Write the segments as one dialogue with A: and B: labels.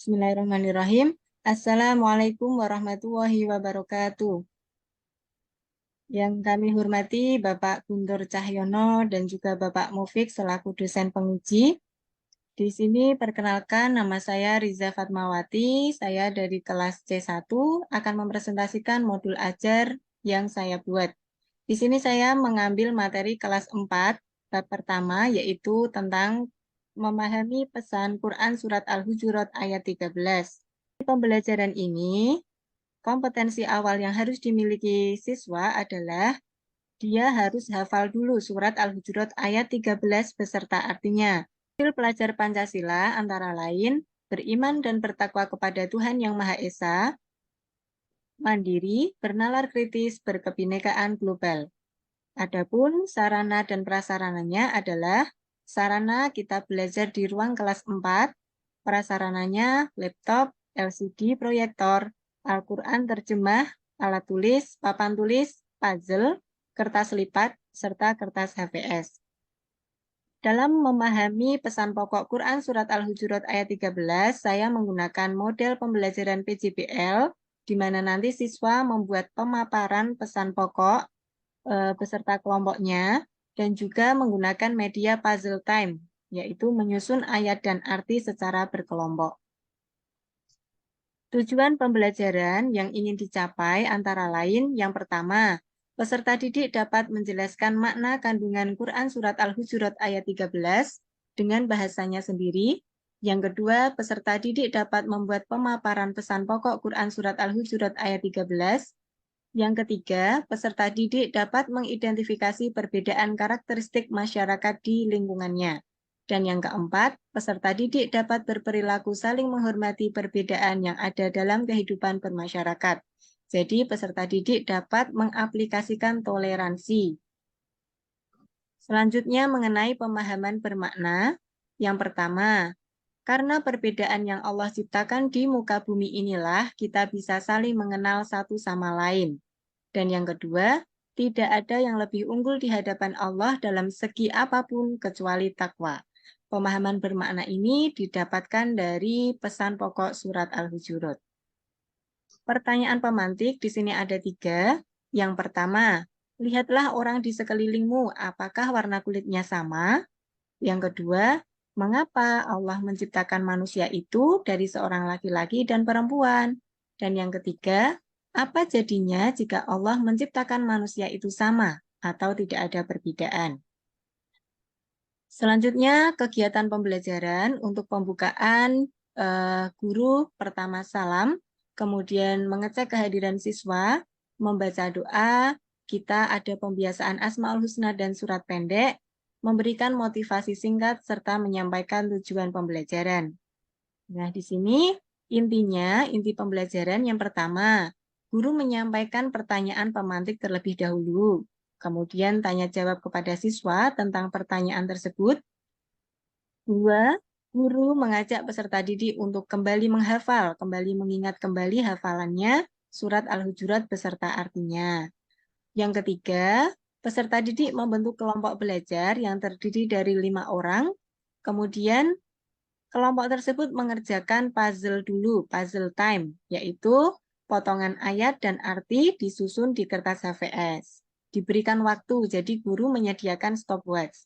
A: Bismillahirrahmanirrahim. Assalamualaikum warahmatullahi wabarakatuh. Yang kami hormati Bapak Guntur Cahyono dan juga Bapak Mufik selaku dosen penguji. Di sini perkenalkan nama saya Riza Fatmawati. Saya dari kelas C1 akan mempresentasikan modul ajar yang saya buat. Di sini saya mengambil materi kelas 4, bab pertama yaitu tentang memahami pesan Quran Surat Al-Hujurat ayat 13. Pembelajaran ini, kompetensi awal yang harus dimiliki siswa adalah dia harus hafal dulu surat Al-Hujurat ayat 13 beserta artinya. Skill pelajar Pancasila antara lain beriman dan bertakwa kepada Tuhan Yang Maha Esa, mandiri, bernalar kritis, berkebinekaan global. Adapun sarana dan prasarananya adalah sarana kita belajar di ruang kelas 4, prasarananya laptop, LCD proyektor, Al-Quran terjemah, alat tulis, papan tulis, puzzle, kertas lipat, serta kertas HVS. Dalam memahami pesan pokok Quran Surat Al-Hujurat ayat 13, saya menggunakan model pembelajaran PJBL, di mana nanti siswa membuat pemaparan pesan pokok beserta kelompoknya, dan juga menggunakan media puzzle time, yaitu menyusun ayat dan arti secara berkelompok. Tujuan pembelajaran yang ingin dicapai antara lain yang pertama, peserta didik dapat menjelaskan makna kandungan Quran Surat Al-Hujurat ayat 13 dengan bahasanya sendiri. Yang kedua, peserta didik dapat membuat pemaparan pesan pokok Quran Surat Al-Hujurat ayat 13. Yang ketiga, peserta didik dapat mengidentifikasi perbedaan karakteristik masyarakat di lingkungannya. Dan yang keempat, peserta didik dapat berperilaku saling menghormati perbedaan yang ada dalam kehidupan bermasyarakat. Jadi, peserta didik dapat mengaplikasikan toleransi. Selanjutnya, mengenai pemahaman bermakna. Yang pertama, karena perbedaan yang Allah ciptakan di muka bumi inilah kita bisa saling mengenal satu sama lain. Dan yang kedua, tidak ada yang lebih unggul di hadapan Allah dalam segi apapun kecuali takwa. Pemahaman bermakna ini didapatkan dari pesan pokok surat Al-Hujurat. Pertanyaan pemantik di sini ada 3. Yang pertama, lihatlah orang di sekelilingmu, apakah warna kulitnya sama? Yang kedua, mengapa Allah menciptakan manusia itu dari seorang laki-laki dan perempuan? Dan yang ketiga, apa jadinya jika Allah menciptakan manusia itu sama atau tidak ada perbedaan? Selanjutnya, kegiatan pembelajaran untuk pembukaan guru pertama salam, kemudian mengecek kehadiran siswa, membaca doa, kita ada pembiasaan Asmaul Husna dan surat pendek, memberikan motivasi singkat, serta menyampaikan tujuan pembelajaran. Nah, di sini inti pembelajaran yang pertama, guru menyampaikan pertanyaan pemantik terlebih dahulu. Kemudian tanya jawab kepada siswa tentang pertanyaan tersebut. 2, guru mengajak peserta didik untuk kembali menghafal, kembali mengingat kembali hafalannya surat Al-Hujurat beserta artinya. Yang ketiga, peserta didik membentuk kelompok belajar yang terdiri dari 5 orang. Kemudian kelompok tersebut mengerjakan puzzle dulu, puzzle time, yaitu potongan ayat dan arti disusun di kertas HVS. Diberikan waktu, jadi guru menyediakan stopwatch.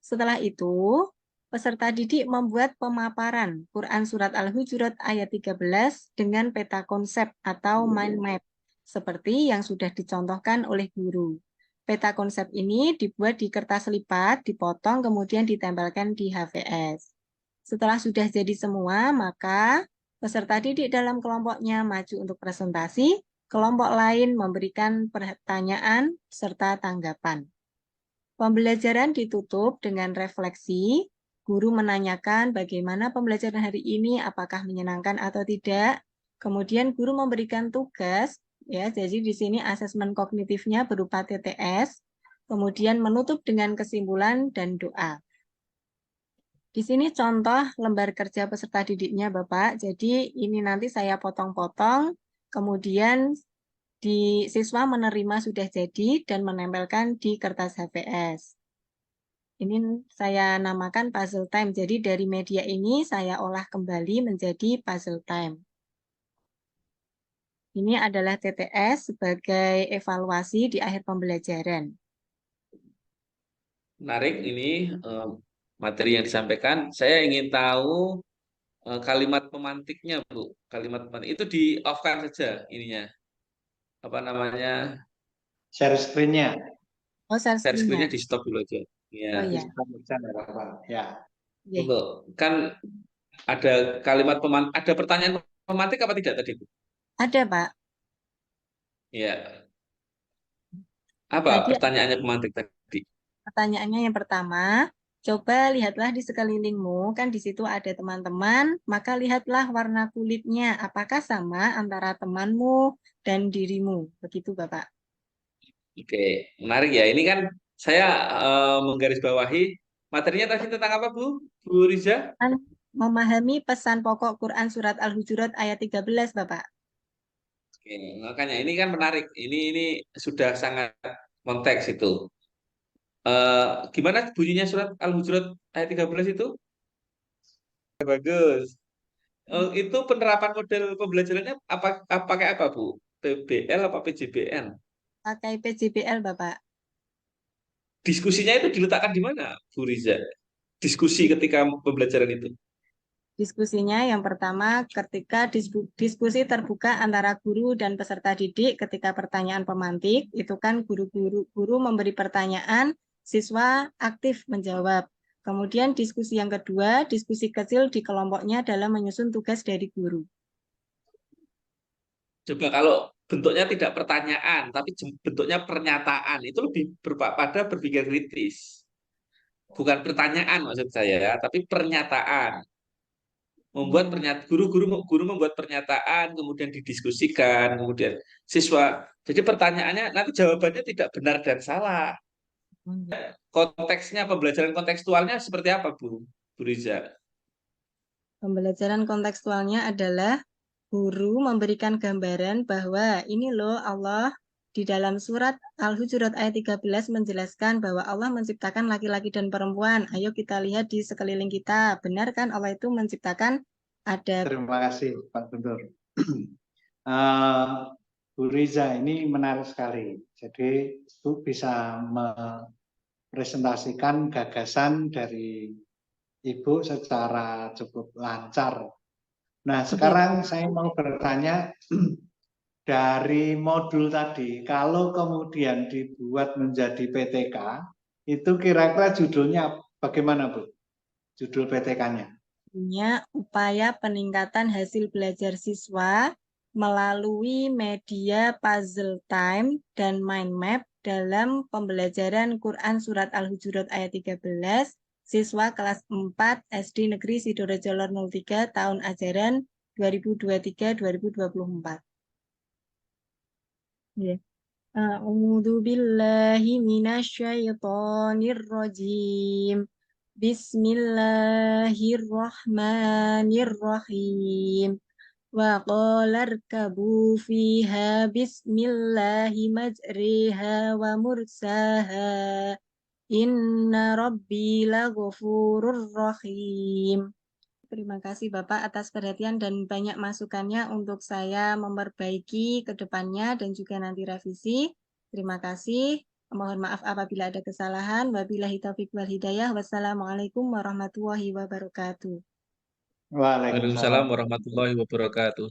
A: Setelah itu, peserta didik membuat pemaparan Quran Surat Al-Hujurat ayat 13 dengan peta konsep atau mind map, seperti yang sudah dicontohkan oleh guru. Peta konsep ini dibuat di kertas lipat, dipotong, kemudian ditempelkan di HVS. Setelah sudah jadi semua, maka peserta didik dalam kelompoknya maju untuk presentasi, kelompok lain memberikan pertanyaan serta tanggapan. Pembelajaran ditutup dengan refleksi. Guru menanyakan bagaimana pembelajaran hari ini, apakah menyenangkan atau tidak. Kemudian guru memberikan tugas, ya. Jadi di sini asesmen kognitifnya berupa TTS. Kemudian menutup dengan kesimpulan dan doa. Di sini contoh lembar kerja peserta didiknya, Bapak. Jadi ini nanti saya potong-potong, kemudian siswa menerima sudah jadi dan menempelkan di kertas HVS. Ini saya namakan puzzle time. Jadi dari media ini saya olah kembali menjadi puzzle time. Ini adalah TTS sebagai evaluasi di akhir pembelajaran.
B: Menarik ini materi yang disampaikan. Saya ingin tahu kalimat pemantiknya, Bu. Kalimat pemantik itu di off-kan saja ininya. Apa namanya?
C: Share screen-nya.
A: Oh, share
B: Share screen-nya
A: screen-nya.
B: di stop dulu aja. Ya.
A: Oh
C: Di
A: iya.
C: stop aja, nggak apa-apa. Ya.
A: Oke.
B: Betul. Kan ada kalimat pemantik, ada pertanyaan pemantik apa tidak tadi, Bu?
A: Ada, Pak.
B: Ya. Apa
A: Tadi
B: pertanyaannya pemantik tadi?
A: pertanyaannya yang pertama, coba lihatlah di sekelilingmu, kan di situ ada teman-teman, maka lihatlah warna kulitnya, apakah sama antara temanmu dan dirimu. Begitu, Bapak.
B: Oke, menarik ya. Ini kan saya menggarisbawahi materinya tadi tentang apa, Bu? Bu Riza?
A: Kan memahami pesan pokok Quran Surat Al-Hujurat ayat 13, Bapak.
B: Oke, makanya ini kan menarik. Ini sudah sangat konteks itu. Gimana bunyinya surat Al-Hujurat ayat 13 itu? Bagus. Itu penerapan model pembelajarannya pakai apa, Bu? PBL apa PJBN?
A: Pakai PJBL, Bapak.
B: Diskusinya itu diletakkan di mana, Bu Riza? Diskusi ketika pembelajaran itu.
A: Diskusinya yang pertama ketika diskusi terbuka antara guru dan peserta didik ketika pertanyaan pemantik, itu kan guru memberi pertanyaan, siswa aktif menjawab. Kemudian diskusi yang kedua, diskusi kecil di kelompoknya dalam menyusun tugas dari guru.
B: Coba kalau bentuknya tidak pertanyaan, tapi bentuknya pernyataan, itu lebih pada berpikir kritis. Bukan pertanyaan maksud saya, ya, tapi pernyataan. Membuat pernyataan, guru membuat pernyataan, kemudian didiskusikan, kemudian siswa. Jadi pertanyaannya nanti jawabannya tidak benar dan salah. Konteksnya, pembelajaran kontekstualnya seperti apa, Bu Riza?
A: Pembelajaran kontekstualnya adalah guru memberikan gambaran bahwa ini loh Allah di dalam surat Al-Hujurat ayat 13 menjelaskan bahwa Allah menciptakan laki-laki dan perempuan. Ayo kita lihat di sekeliling kita. Benar kan Allah itu menciptakan ada...
C: Terima kasih Pak Guntur. Bu Riza ini menarik sekali. Jadi itu bisa mempresentasikan gagasan dari Ibu secara cukup lancar. Nah, sekarang saya mau bertanya dari modul tadi, kalau kemudian dibuat menjadi PTK, itu kira-kira judulnya bagaimana, Bu? Judul PTK-nya?
A: Upaya peningkatan hasil belajar siswa melalui media puzzle time dan mind map dalam pembelajaran Quran Surat Al-Hujurat ayat 13, siswa kelas 4 SD Negeri Sidorejo Lor 03 tahun ajaran 2023-2024. Ya. A'udzu billahi minasyaitonir rajim. Bismillahirrahmanirrahim. Wa qala irkabu fiha bismillahi majriha wa mursaha. Inna rabbi laghafurur rahim. Terima kasih Bapak atas perhatian dan banyak masukannya untuk saya memperbaiki ke depannya dan juga nanti revisi. Terima kasih. Mohon maaf apabila ada kesalahan. Wabillahi taufiq wal hidayah. Wassalamualaikum warahmatullahi wabarakatuh.
B: Waalaikumsalam warahmatullahi wabarakatuh.